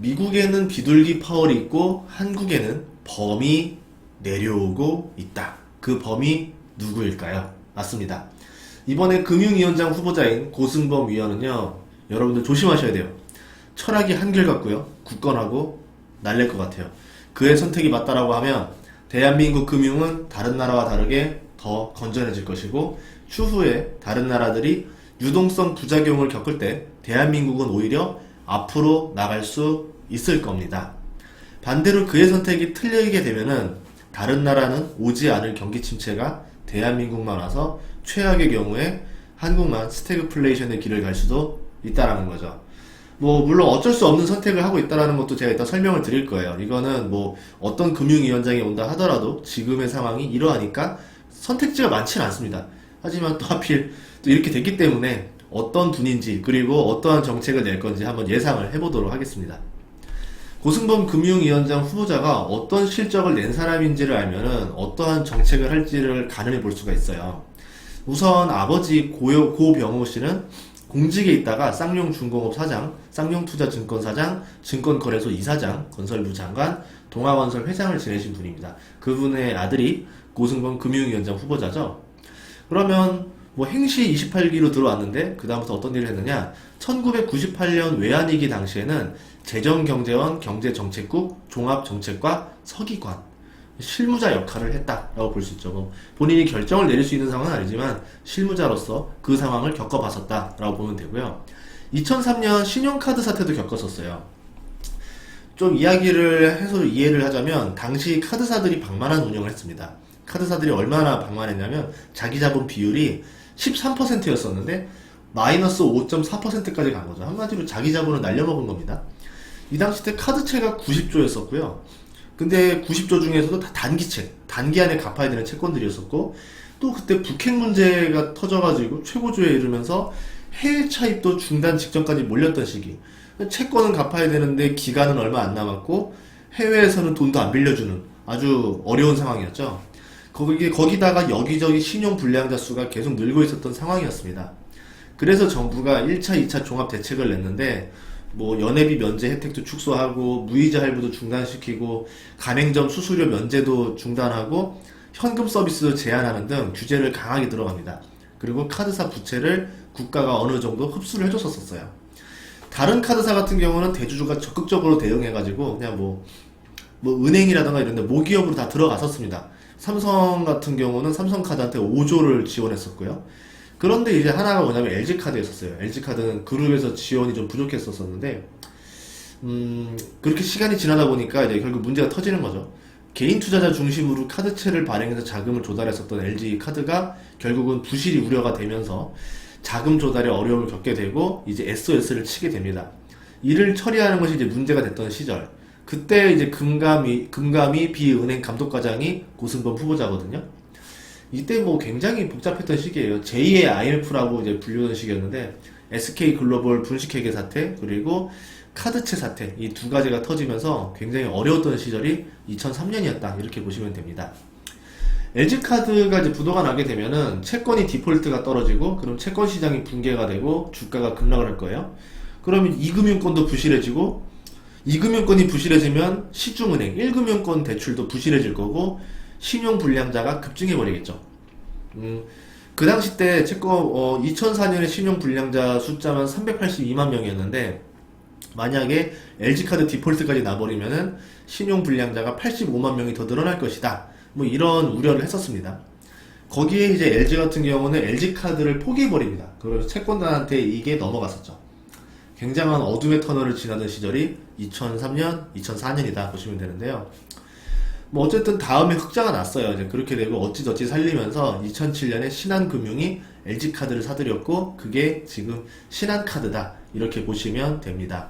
미국에는 비둘기 파월이 있고 한국에는 범이 내려오고 있다. 그 범이 누구일까요? 맞습니다. 이번에 금융위원장 후보자인 고승범 위원은요, 여러분들 조심하셔야 돼요. 철학이 한결같고요, 굳건하고 날릴 것 같아요. 그의 선택이 맞다라고 하면 대한민국 금융은 다른 나라와 다르게 더 건전해질 것이고, 추후에 다른 나라들이 유동성 부작용을 겪을 때 대한민국은 오히려 앞으로 나갈 수 있을 겁니다. 반대로 그의 선택이 틀리게 되면은 다른 나라는 오지 않을 경기 침체가 대한민국만 와서 최악의 경우에 한국만 스태그플레이션의 길을 갈 수도 있다라는 거죠. 물론 어쩔 수 없는 선택을 하고 있다라는 것도 제가 이따 설명을 드릴 거예요. 이거는 어떤 금융위원장이 온다 하더라도 지금의 상황이 이러하니까 선택지가 많지는 않습니다. 하지만 또 하필 또 이렇게 됐기 때문에 어떤 분인지 그리고 어떠한 정책을 낼 건지 한번 예상을 해보도록 하겠습니다. 고승범 금융위원장 후보자가 어떤 실적을 낸 사람인지를 알면은 어떠한 정책을 할지를 가늠해 볼 수가 있어요. 우선 아버지 고병호 씨는 공직에 있다가 쌍용중공업 사장, 쌍용투자증권 사장, 증권거래소 이사장, 건설부 장관, 동아건설 회장을 지내신 분입니다. 그분의 아들이 고승범 금융위원장 후보자죠. 그러면 행시 28기로 들어왔는데 그 다음부터 어떤 일을 했느냐, 1998년 외환위기 당시에는 재정경제원 경제정책국 종합정책과 서기관 실무자 역할을 했다라고 볼 수 있죠. 본인이 결정을 내릴 수 있는 상황은 아니지만 실무자로서 그 상황을 겪어봤었다라고 보면 되고요. 2003년 신용카드 사태도 겪었었어요. 좀 이야기를 해서 이해를 하자면 당시 카드사들이 방만한 운영을 했습니다. 카드사들이 얼마나 방만했냐면 자기 자본 비율이 13%였었는데 마이너스 5.4%까지 간 거죠. 한마디로 자기 자본을 날려먹은 겁니다. 이 당시 때 카드채가 90조였었고요. 근데 90조 중에서도 다 단기채, 단기 안에 갚아야 되는 채권들이었었고, 또 그때 북핵 문제가 터져가지고 최고조에 이르면서 해외 차입도 중단 직전까지 몰렸던 시기. 채권은 갚아야 되는데 기간은 얼마 안 남았고 해외에서는 돈도 안 빌려주는 아주 어려운 상황이었죠. 거기다가 여기저기 신용 불량자 수가 계속 늘고 있었던 상황이었습니다. 그래서 정부가 1차, 2차 종합 대책을 냈는데 연회비 면제 혜택도 축소하고 무이자 할부도 중단시키고 가맹점 수수료 면제도 중단하고 현금 서비스도 제한하는 등 규제를 강하게 들어갑니다. 그리고 카드사 부채를 국가가 어느 정도 흡수를 해줬었어요. 다른 카드사 같은 경우는 대주주가 적극적으로 대응해가지고 그냥 은행이라던가 이런 데 모기업으로 다 들어갔었습니다. 삼성 같은 경우는 삼성카드한테 5조를 지원했었고요. 그런데 이제 하나가 뭐냐면 LG카드였었어요. LG카드는 그룹에서 지원이 좀 부족했었는데 그렇게 시간이 지나다 보니까 이제 결국 문제가 터지는 거죠. 개인 투자자 중심으로 카드채를 발행해서 자금을 조달했었던 LG카드가 결국은 부실이 우려가 되면서 자금 조달에 어려움을 겪게 되고 이제 SOS를 치게 됩니다. 이를 처리하는 것이 이제 문제가 됐던 시절. 그때 이제 금감위 비은행 감독과장이 고승범 후보자거든요. 이때 굉장히 복잡했던 시기예요. 제2의 IMF라고 이제 불리는 시기였는데 SK글로벌 분식회계 사태 그리고 카드채 사태 이 두 가지가 터지면서 굉장히 어려웠던 시절이 2003년이었다 이렇게 보시면 됩니다. LG카드가 이제 부도가 나게 되면은 채권이 디폴트가 떨어지고 그럼 채권 시장이 붕괴가 되고 주가가 급락을 할 거예요. 그러면 2금융권도 부실해지고 2금융권이 부실해지면 시중은행 1금융권 대출도 부실해질 거고 신용불량자가 급증해버리겠죠. 그 당시 때 채권 2004년에 신용불량자 숫자만 382만 명이었는데 만약에 LG카드 디폴트까지 나버리면은 신용불량자가 85만 명이 더 늘어날 것이다. 이런 우려를 했었습니다. 거기에 이제 LG 같은 경우는 LG카드를 포기해버립니다. 그래서 채권단한테 이게 넘어갔었죠. 굉장한 어둠의 터널을 지나던 시절이 2003년, 2004년이다 보시면 되는데요. 어쨌든 다음에 흑자가 났어요. 이제 그렇게 되고 어찌저찌 살리면서 2007년에 신한금융이 LG카드를 사들였고 그게 지금 신한카드다 이렇게 보시면 됩니다.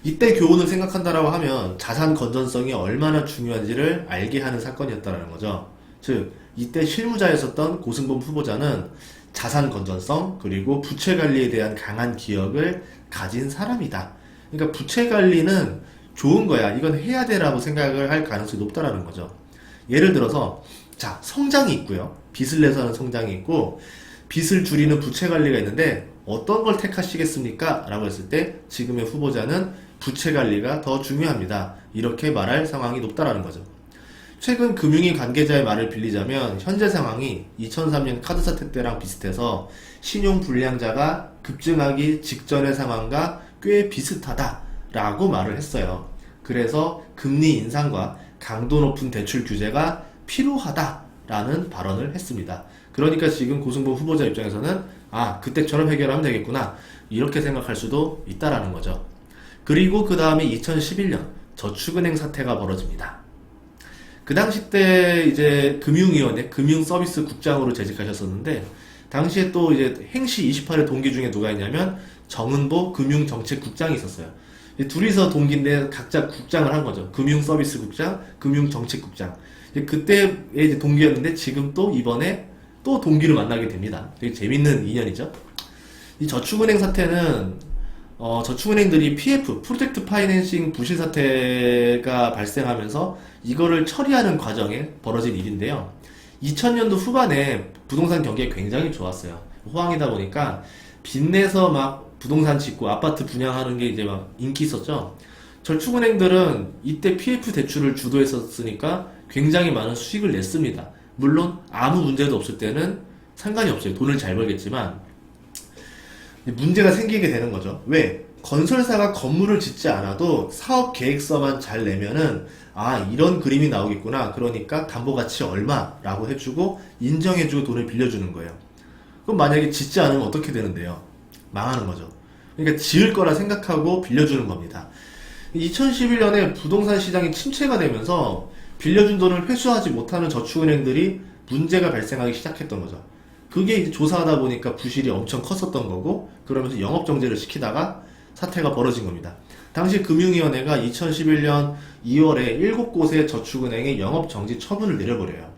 이때 교훈을 생각한다라고 하면 자산 건전성이 얼마나 중요한지를 알게 하는 사건이었다는 거죠. 즉 이때 실무자였었던 고승범 후보자는 자산 건전성 그리고 부채 관리에 대한 강한 기억을 가진 사람이다. 그러니까 부채 관리는 좋은 거야. 이건 해야 돼라고 생각을 할 가능성이 높다라는 거죠. 예를 들어서 성장이 있고요. 빚을 내서 하는 성장이 있고 빚을 줄이는 부채 관리가 있는데 어떤 걸 택하시겠습니까? 라고 했을 때 지금의 후보자는 부채 관리가 더 중요합니다. 이렇게 말할 상황이 높다라는 거죠. 최근 금융위 관계자의 말을 빌리자면 현재 상황이 2003년 카드 사태 때랑 비슷해서 신용 불량자가 급증하기 직전의 상황과 꽤 비슷하다라고 말을 했어요. 그래서 금리 인상과 강도 높은 대출 규제가 필요하다라는 발언을 했습니다. 그러니까 지금 고승범 후보자 입장에서는 그때처럼 해결하면 되겠구나 이렇게 생각할 수도 있다라는 거죠. 그리고 그 다음에 2011년 저축은행 사태가 벌어집니다. 그 당시 때 이제 금융위원회 금융서비스국장으로 재직하셨었는데 당시에 또 이제 행시 28회 동기 중에 누가 있냐면 정은보 금융정책국장이 있었어요. 둘이서 동기인데 각자 국장을 한 거죠. 금융서비스국장, 금융정책국장. 그때의 이제 동기였는데 지금 또 이번에 또 동기를 만나게 됩니다. 되게 재밌는 인연이죠. 이 저축은행 사태는 저축은행들이 PF, 프로젝트 파이낸싱 부실 사태가 발생하면서 이거를 처리하는 과정에 벌어진 일인데요. 2000년도 후반에 부동산 경기가 굉장히 좋았어요. 호황이다 보니까 빚내서 막 부동산 짓고 아파트 분양하는 게 이제 막 인기 있었죠. 저축은행들은 이때 PF 대출을 주도했었으니까 굉장히 많은 수익을 냈습니다. 물론 아무 문제도 없을 때는 상관이 없어요. 돈을 잘 벌겠지만 문제가 생기게 되는 거죠. 왜? 건설사가 건물을 짓지 않아도 사업 계획서만 잘 내면은 이런 그림이 나오겠구나. 그러니까 담보가치 얼마라고 해주고 인정해주고 돈을 빌려주는 거예요. 그럼 만약에 짓지 않으면 어떻게 되는데요? 망하는 거죠. 그러니까 지을 거라 생각하고 빌려주는 겁니다. 2011년에 부동산 시장이 침체가 되면서 빌려준 돈을 회수하지 못하는 저축은행들이 문제가 발생하기 시작했던 거죠. 그게 이제 조사하다 보니까 부실이 엄청 컸었던 거고 그러면서 영업정지를 시키다가 사태가 벌어진 겁니다. 당시 금융위원회가 2011년 2월에 7곳의 저축은행에 영업정지 처분을 내려버려요.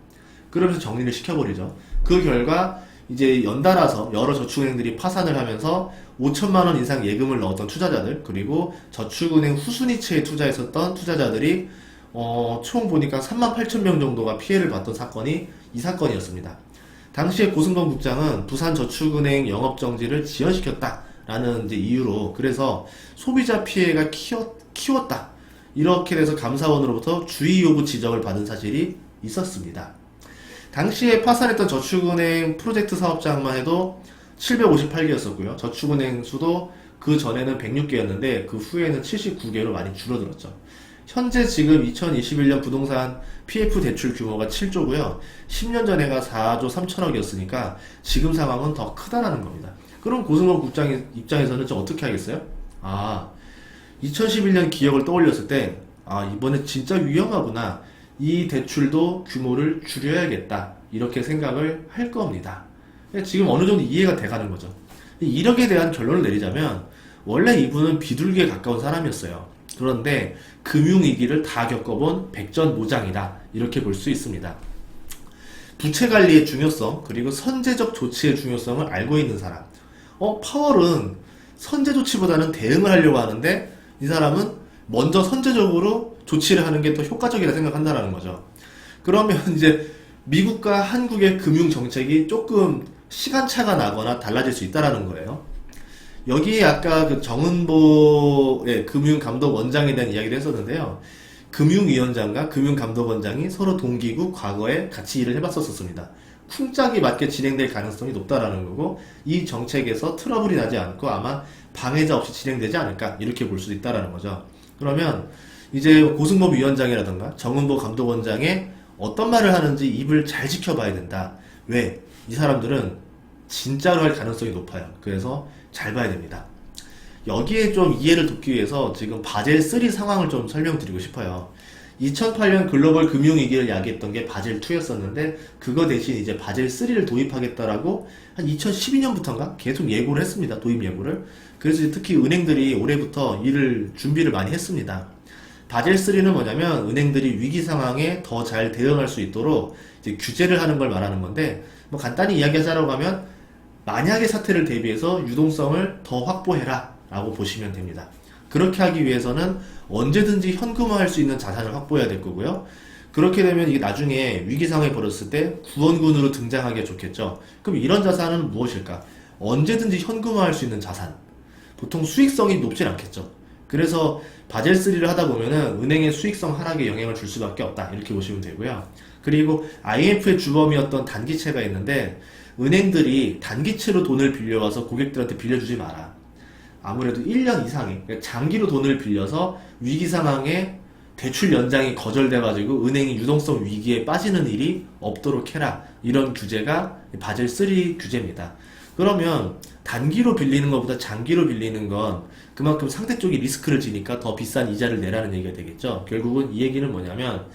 그러면서 정리를 시켜버리죠. 그 결과 이제 연달아서 여러 저축은행들이 파산을 하면서 5천만 원 이상 예금을 넣었던 투자자들 그리고 저축은행 후순위채에 투자했었던 투자자들이 총 보니까 38,000명 정도가 피해를 봤던 사건이 이 사건이었습니다. 당시에 고승범 국장은 부산저축은행 영업정지를 지연시켰다라는 이제 이유로 그래서 소비자 피해가 키웠다 이렇게 돼서 감사원으로부터 주의 요구 지적을 받은 사실이 있었습니다. 당시에 파산했던 저축은행 프로젝트 사업장만 해도 758개였었고요. 저축은행 수도 그 전에는 106개였는데 그 후에는 79개로 많이 줄어들었죠. 현재 지금 2021년 부동산 PF 대출 규모가 7조고요. 10년 전에가 4조 3천억이었으니까 지금 상황은 더 크다라는 겁니다. 그럼 고승범 국장 입장에서는 어떻게 하겠어요? 2011년 기억을 떠올렸을 때 이번에 진짜 위험하구나. 이 대출도 규모를 줄여야겠다. 이렇게 생각을 할 겁니다. 지금 어느 정도 이해가 돼가는 거죠. 1억에 대한 결론을 내리자면 원래 이분은 비둘기에 가까운 사람이었어요. 그런데 금융위기를 다 겪어본 백전무장이다 이렇게 볼 수 있습니다. 부채관리의 중요성 그리고 선제적 조치의 중요성을 알고 있는 사람. 파월은 선제 조치보다는 대응을 하려고 하는데 이 사람은 먼저 선제적으로 조치를 하는 게 더 효과적이라 생각한다는 거죠. 그러면 이제 미국과 한국의 금융정책이 조금 시간차가 나거나 달라질 수 있다는 거예요. 여기에 아까 그 정은보 금융감독원장에 대한 이야기를 했었는데요. 금융위원장과 금융감독원장이 서로 동기고 과거에 같이 일을 해봤었습니다. 쿵짝이 맞게 진행될 가능성이 높다라는 거고 이 정책에서 트러블이 나지 않고 아마 방해자 없이 진행되지 않을까 이렇게 볼 수도 있다라는 거죠. 그러면 이제 고승범 위원장이라든가 정은보 감독원장의 어떤 말을 하는지 입을 잘 지켜봐야 된다. 왜? 이 사람들은 진짜로 할 가능성이 높아요. 그래서 잘 봐야 됩니다. 여기에 좀 이해를 돕기 위해서 지금 바젤3 상황을 좀 설명드리고 싶어요. 2008년 글로벌 금융위기를 야기했던 게 바젤2였었는데 그거 대신 이제 바젤3를 도입하겠다라고 한 2012년부터인가 계속 예고를 했습니다. 도입 예고를. 그래서 특히 은행들이 올해부터 준비를 많이 했습니다. 바젤3는 뭐냐면 은행들이 위기 상황에 더 잘 대응할 수 있도록 이제 규제를 하는 걸 말하는 건데 뭐 간단히 이야기하자라고 하면 만약의 사태를 대비해서 유동성을 더 확보해라 라고 보시면 됩니다. 그렇게 하기 위해서는 언제든지 현금화할 수 있는 자산을 확보해야 될 거고요. 그렇게 되면 이게 나중에 위기 상황이 벌어졌을 때 구원군으로 등장하기가 좋겠죠. 그럼 이런 자산은 무엇일까? 언제든지 현금화할 수 있는 자산. 보통 수익성이 높진 않겠죠. 그래서 바젤 3를 하다 보면은 은행의 수익성 하락에 영향을 줄 수밖에 없다. 이렇게 보시면 되고요. 그리고 IMF의 주범이었던 단기채가 있는데 은행들이 단기채로 돈을 빌려와서 고객들한테 빌려주지 마라. 아무래도 1년 이상의 그러니까 장기로 돈을 빌려서 위기 상황에 대출 연장이 거절돼가지고 은행이 유동성 위기에 빠지는 일이 없도록 해라. 이런 규제가 바젤 3 규제입니다. 그러면 단기로 빌리는 것보다 장기로 빌리는 건 그만큼 상대 쪽이 리스크를 지니까 더 비싼 이자를 내라는 얘기가 되겠죠. 결국은 이 얘기는 뭐냐면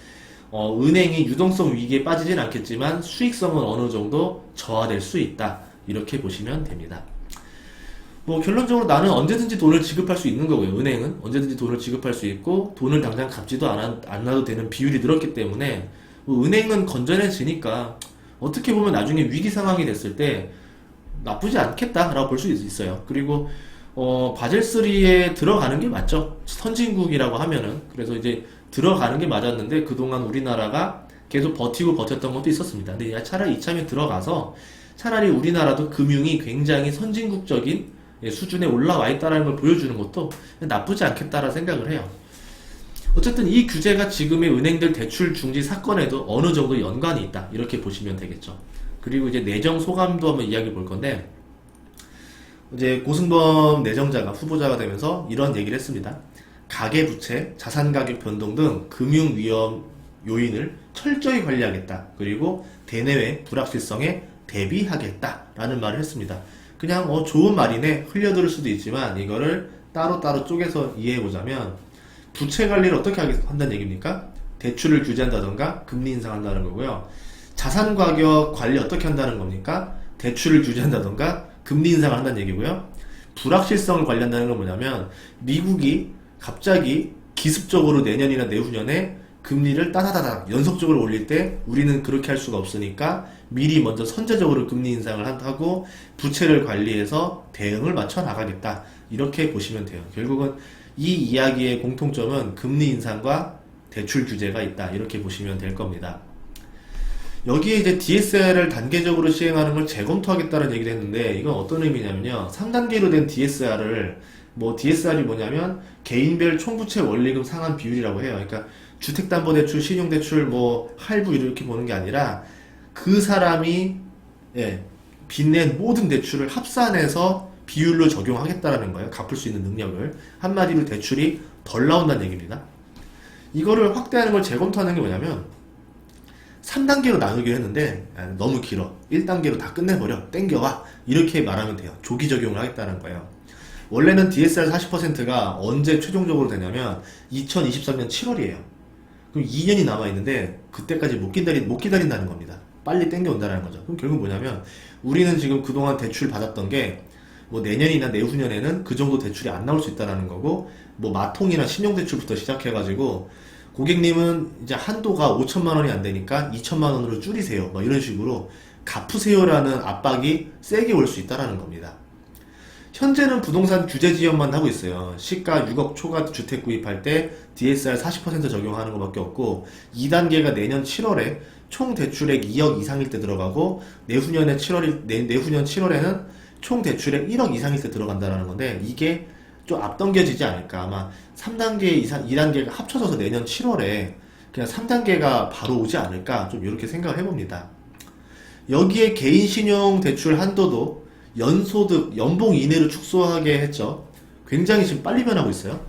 은행이 유동성 위기에 빠지진 않겠지만 수익성은 어느 정도 저하될 수 있다. 이렇게 보시면 됩니다. 뭐 결론적으로 나는 언제든지 돈을 지급할 수 있는 거고요. 은행은 언제든지 돈을 지급할 수 있고 돈을 당장 갚지도 않아도 되는 비율이 늘었기 때문에 뭐 은행은 건전해지니까 어떻게 보면 나중에 위기 상황이 됐을 때 나쁘지 않겠다라고 볼 수 있어요. 그리고 바젤 3에 들어가는 게 맞죠. 선진국이라고 하면은 그래서 이제 들어가는 게 맞았는데 그동안 우리나라가 계속 버티고 버텼던 것도 있었습니다. 근데 차라리 이참에 들어가서 차라리 우리나라도 금융이 굉장히 선진국적인 수준에 올라와 있다는 걸 보여주는 것도 나쁘지 않겠다라는 생각을 해요. 어쨌든 이 규제가 지금의 은행들 대출 중지 사건에도 어느 정도 연관이 있다. 이렇게 보시면 되겠죠. 그리고 이제 내정 소감도 한번 이야기 볼 건데, 이제 고승범 내정자가 후보자가 되면서 이런 얘기를 했습니다. 가계부채, 자산가격 변동 등 금융위험 요인을 철저히 관리하겠다. 그리고 대내외 불확실성에 대비하겠다라는 말을 했습니다. 그냥 좋은 말이네 흘려들을 수도 있지만 이거를 따로따로 쪼개서 이해해보자면 부채 관리를 어떻게 한다는 얘기입니까? 대출을 규제한다던가 금리 인상한다는 거고요. 자산 가격 관리 어떻게 한다는 겁니까? 대출을 규제한다던가 금리 인상을 한다는 얘기고요. 불확실성을 관리한다는 건 뭐냐면 미국이 갑자기 기습적으로 내년이나 내후년에 금리를 따다다닥 연속적으로 올릴 때 우리는 그렇게 할 수가 없으니까 미리 먼저 선제적으로 금리 인상을 하고 부채를 관리해서 대응을 맞춰 나가겠다. 이렇게 보시면 돼요. 결국은 이 이야기의 공통점은 금리 인상과 대출 규제가 있다. 이렇게 보시면 될 겁니다. 여기에 이제 DSR을 단계적으로 시행하는 걸 재검토하겠다는 얘기를 했는데 이건 어떤 의미냐면요. 3단계로 된 DSR을 DSR이 뭐냐면 개인별 총부채 원리금 상환 비율이라고 해요. 그러니까 주택담보대출, 신용대출, 할부 이렇게 보는 게 아니라 그 사람이 빚낸 모든 대출을 합산해서 비율로 적용하겠다라는 거예요. 갚을 수 있는 능력을. 한마디로 대출이 덜 나온다는 얘기입니다. 이거를 확대하는 걸 재검토하는 게 뭐냐면 3단계로 나누기로 했는데 너무 길어. 1단계로 다 끝내버려. 땡겨와. 이렇게 말하면 돼요. 조기 적용을 하겠다는 거예요. 원래는 DSR 40%가 언제 최종적으로 되냐면 2023년 7월이에요. 그럼 2년이 남아있는데 그때까지 못 기다린다는 겁니다. 빨리 땡겨온다는 거죠. 그럼 결국 뭐냐면 우리는 지금 그동안 대출 받았던 게 내년이나 내후년에는 그 정도 대출이 안 나올 수 있다는 거고 마통이나 신용대출부터 시작해가지고 고객님은 이제 한도가 5천만 원이 안 되니까 2천만 원으로 줄이세요. 이런 식으로 갚으세요라는 압박이 세게 올 수 있다는 겁니다. 현재는 부동산 규제 지원만 하고 있어요. 시가 6억 초과 주택 구입할 때 DSR 40% 적용하는 것밖에 없고 2단계가 내년 7월에 총 대출액 2억 이상일 때 들어가고 내후년 7월에는 총 대출액 1억 이상일 때 들어간다는 건데 이게 좀 앞당겨지지 않을까. 아마 3단계 이상 2단계가 합쳐져서 내년 7월에 그냥 3단계가 바로 오지 않을까 좀 이렇게 생각을 해봅니다. 여기에 개인 신용 대출 한도도 연소득, 연봉 이내로 축소하게 했죠. 굉장히 지금 빨리 변하고 있어요.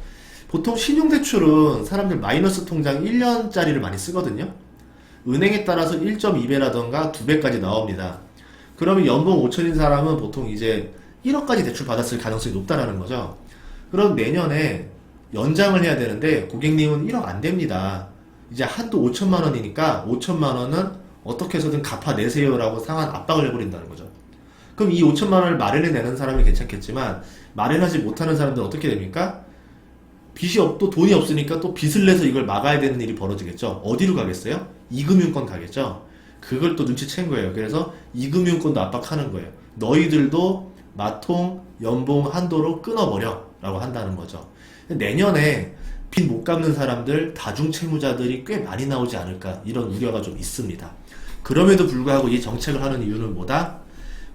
보통 신용대출은 사람들 마이너스 통장 1년짜리를 많이 쓰거든요. 은행에 따라서 1.2배라던가 2배까지 나옵니다. 그러면 연봉 5천인 사람은 보통 이제 1억까지 대출 받았을 가능성이 높다라는 거죠. 그럼 내년에 연장을 해야 되는데 고객님은 1억 안 됩니다. 이제 한도 5천만 원이니까 5천만 원은 어떻게 해서든 갚아내세요라고 상한 압박을 해버린다는 거죠. 그럼 이 5천만 원을 마련해내는 사람이 괜찮겠지만 마련하지 못하는 사람들은 어떻게 됩니까? 또 돈이 없으니까 또 빚을 내서 이걸 막아야 되는 일이 벌어지겠죠. 어디로 가겠어요? 이금융권 가겠죠. 그걸 또 눈치챈 거예요. 그래서 이금융권도 압박하는 거예요. 너희들도 마통, 연봉 한도로 끊어버려 라고 한다는 거죠. 내년에 빚 못 갚는 사람들, 다중채무자들이 꽤 많이 나오지 않을까 이런 우려가 좀 있습니다. 그럼에도 불구하고 이 정책을 하는 이유는 뭐다?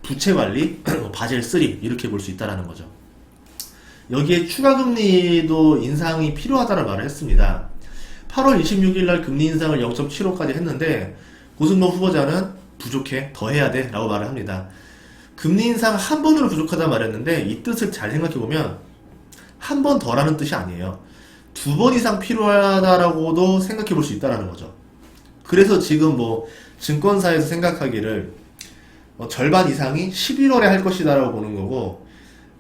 부채관리, 바젤 3 이렇게 볼 수 있다는 거죠. 여기에 추가금리도 인상이 필요하다는 말을 했습니다. 8월 26일 날 금리 인상을 0.75까지 했는데 고승범 후보자는 부족해, 더 해야 돼 라고 말을 합니다. 금리 인상 한 번으로 부족하다 말했는데 이 뜻을 잘 생각해보면 한 번 더라는 뜻이 아니에요. 2번 이상 필요하다라고도 생각해볼 수 있다는 거죠. 그래서 지금 뭐 증권사에서 생각하기를 절반 이상이 11월에 할 것이다 라고 보는 거고,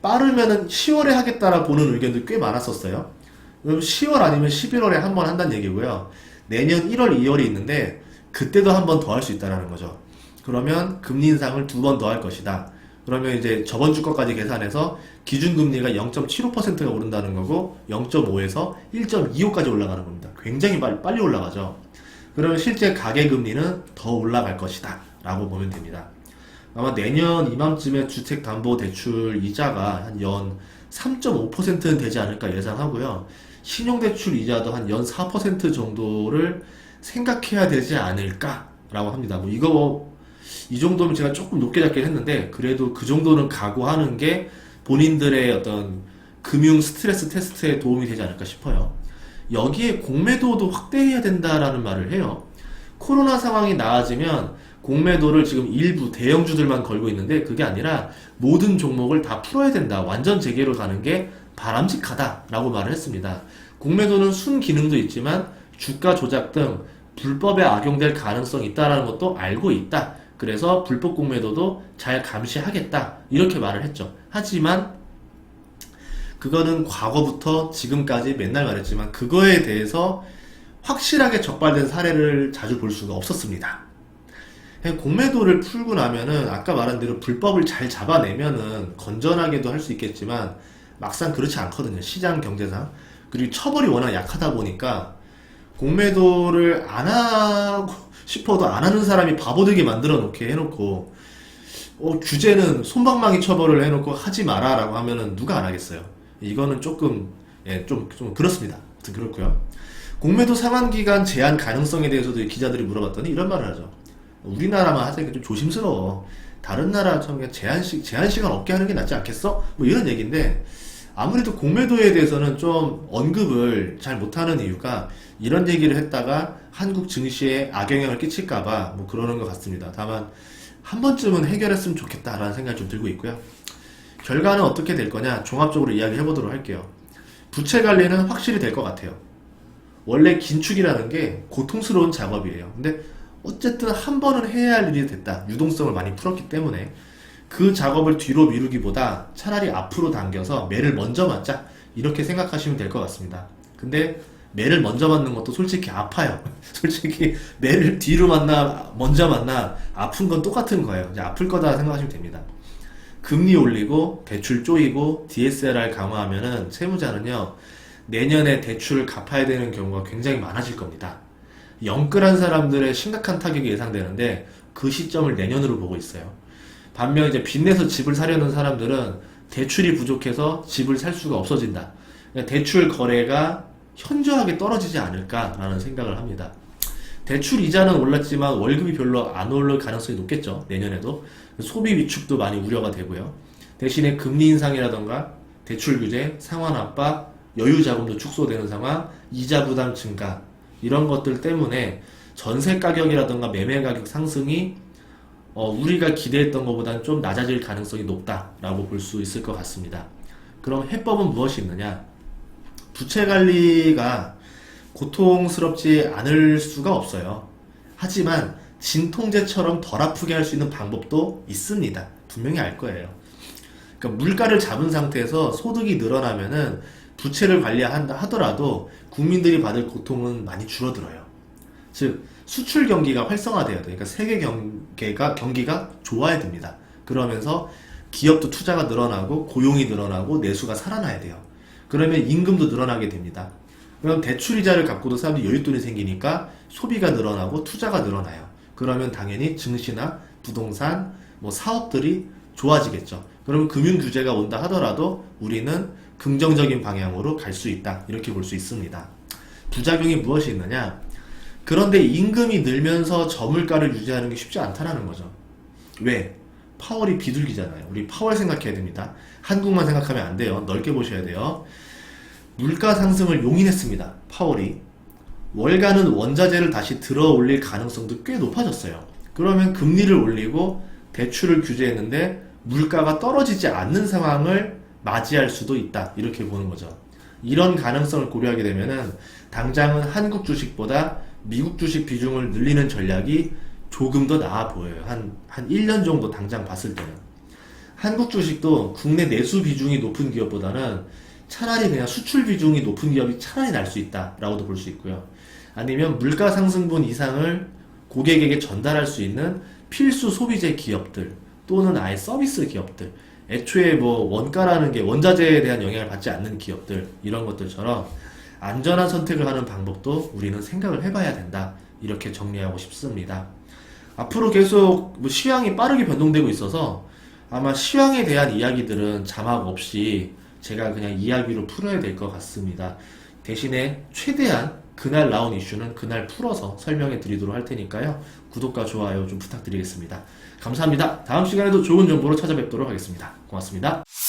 빠르면은 10월에 하겠다라고 보는 의견도 꽤 많았었어요. 10월 아니면 11월에 한 번 한다는 얘기고요. 내년 1월, 2월이 있는데 그때도 한 번 더 할 수 있다는 거죠. 그러면 금리 인상을 2번 더 할 것이다. 그러면 이제 저번 주 것까지 계산해서 기준금리가 0.75%가 오른다는 거고 0.5에서 1.25까지 올라가는 겁니다. 굉장히 빨리 올라가죠. 그러면 실제 가계금리는 더 올라갈 것이다 라고 보면 됩니다. 아마 내년 이맘쯤에 주택담보대출 이자가 한 연 3.5%는 되지 않을까 예상하고요. 신용대출 이자도 한 연 4% 정도를 생각해야 되지 않을까 라고 합니다. 이 정도면 제가 조금 높게 잡긴 했는데, 그래도 그 정도는 각오하는 게 본인들의 어떤 금융 스트레스 테스트에 도움이 되지 않을까 싶어요. 여기에 공매도도 확대해야 된다라는 말을 해요. 코로나 상황이 나아지면 공매도를 지금 일부 대형주들만 걸고 있는데 그게 아니라 모든 종목을 다 풀어야 된다. 완전 재개로 가는 게 바람직하다라고 말을 했습니다. 공매도는 순기능도 있지만 주가 조작 등 불법에 악용될 가능성이 있다는 것도 알고 있다. 그래서 불법 공매도도 잘 감시하겠다. 이렇게 말을 했죠. 하지만 그거는 과거부터 지금까지 맨날 말했지만 그거에 대해서 확실하게 적발된 사례를 자주 볼 수가 없었습니다. 공매도를 풀고 나면은 아까 말한 대로 불법을 잘 잡아내면은 건전하게도 할 수 있겠지만 막상 그렇지 않거든요. 시장 경제상. 그리고 처벌이 워낙 약하다 보니까 공매도를 안 하고 싶어도 안 하는 사람이 바보되게 만들어 놓게 해놓고 규제는 솜방망이 처벌을 해놓고 하지 마라 라고 하면은 누가 안 하겠어요. 이거는 조금 좀 그렇습니다. 아무튼 그렇고요. 공매도 상환기간 제한 가능성에 대해서도 기자들이 물어봤더니 이런 말을 하죠. 우리나라만 하자니까 좀 조심스러워. 다른 나라처럼 제한 시간 없게 하는 게 낫지 않겠어? 뭐 이런 얘기인데, 아무래도 공매도에 대해서는 좀 언급을 잘 못하는 이유가 이런 얘기를 했다가 한국 증시에 악영향을 끼칠까봐 뭐 그러는 것 같습니다. 다만 한 번쯤은 해결했으면 좋겠다라는 생각이 좀 들고 있고요. 결과는 어떻게 될 거냐 종합적으로 이야기해 보도록 할게요. 부채 관리는 확실히 될 것 같아요. 원래 긴축이라는 게 고통스러운 작업이에요. 근데 어쨌든 한 번은 해야 할 일이 됐다. 유동성을 많이 풀었기 때문에 그 작업을 뒤로 미루기보다 차라리 앞으로 당겨서 매를 먼저 맞자, 이렇게 생각하시면 될 것 같습니다. 근데 매를 먼저 맞는 것도 솔직히 아파요. 솔직히 매를 뒤로 맞나 먼저 맞나 아픈 건 똑같은 거예요. 이제 아플 거다 생각하시면 됩니다. 금리 올리고 대출 쪼이고 DSLR 강화하면은 채무자는요 내년에 대출을 갚아야 되는 경우가 굉장히 많아질 겁니다. 영끌한 사람들의 심각한 타격이 예상되는데 그 시점을 내년으로 보고 있어요. 반면 이제 빚내서 집을 사려는 사람들은 대출이 부족해서 집을 살 수가 없어진다. 그러니까 대출 거래가 현저하게 떨어지지 않을까라는 생각을 합니다. 대출 이자는 올랐지만 월급이 별로 안 오를 가능성이 높겠죠. 내년에도. 소비 위축도 많이 우려가 되고요. 대신에 금리 인상이라던가 대출 규제, 상환 압박, 여유 자금도 축소되는 상황, 이자 부담 증가, 이런 것들 때문에 전세 가격이라던가 매매 가격 상승이 우리가 기대했던 것보다는 좀 낮아질 가능성이 높다라고 볼 수 있을 것 같습니다. 그럼 해법은 무엇이 있느냐? 부채 관리가 고통스럽지 않을 수가 없어요. 하지만 진통제처럼 덜 아프게 할 수 있는 방법도 있습니다. 분명히 알 거예요. 그러니까 물가를 잡은 상태에서 소득이 늘어나면은 부채를 관리한다 하더라도 국민들이 받을 고통은 많이 줄어들어요. 즉 수출 경기가 활성화돼야 돼요. 그러니까 세계 경기가 좋아야 됩니다. 그러면서 기업도 투자가 늘어나고 고용이 늘어나고 내수가 살아나야 돼요. 그러면 임금도 늘어나게 됩니다. 그럼 대출이자를 갖고도 사람들이 여윳돈이 생기니까 소비가 늘어나고 투자가 늘어나요. 그러면 당연히 증시나 부동산, 사업들이 좋아지겠죠. 그러면 금융 규제가 온다 하더라도 우리는 긍정적인 방향으로 갈 수 있다. 이렇게 볼 수 있습니다. 부작용이 무엇이 있느냐? 그런데 임금이 늘면서 저물가를 유지하는 게 쉽지 않다는 거죠. 왜? 파월이 비둘기잖아요. 우리 파월 생각해야 됩니다. 한국만 생각하면 안 돼요. 넓게 보셔야 돼요. 물가 상승을 용인했습니다. 파월이. 월가는 원자재를 다시 들어 올릴 가능성도 꽤 높아졌어요. 그러면 금리를 올리고 대출을 규제했는데 물가가 떨어지지 않는 상황을 맞이할 수도 있다. 이렇게 보는 거죠. 이런 가능성을 고려하게 되면은 당장은 한국 주식보다 미국 주식 비중을 늘리는 전략이 조금 더 나아 보여요. 한 1년 정도 당장 봤을 때는. 한국 주식도 국내 내수 비중이 높은 기업보다는 차라리 그냥 수출 비중이 높은 기업이 차라리 날 수 있다라고도 볼 수 있고요. 아니면 물가 상승분 이상을 고객에게 전달할 수 있는 필수 소비재 기업들 또는 아예 서비스 기업들, 애초에 뭐 원가라는 게 원자재에 대한 영향을 받지 않는 기업들, 이런 것들처럼 안전한 선택을 하는 방법도 우리는 생각을 해봐야 된다. 이렇게 정리하고 싶습니다. 앞으로 계속 뭐 시황이 빠르게 변동되고 있어서 아마 시황에 대한 이야기들은 자막 없이 제가 그냥 이야기로 풀어야 될 것 같습니다. 대신에 최대한 그날 나온 이슈는 그날 풀어서 설명해 드리도록 할 테니까요. 구독과 좋아요 좀 부탁드리겠습니다. 감사합니다. 다음 시간에도 좋은 정보로 찾아뵙도록 하겠습니다. 고맙습니다.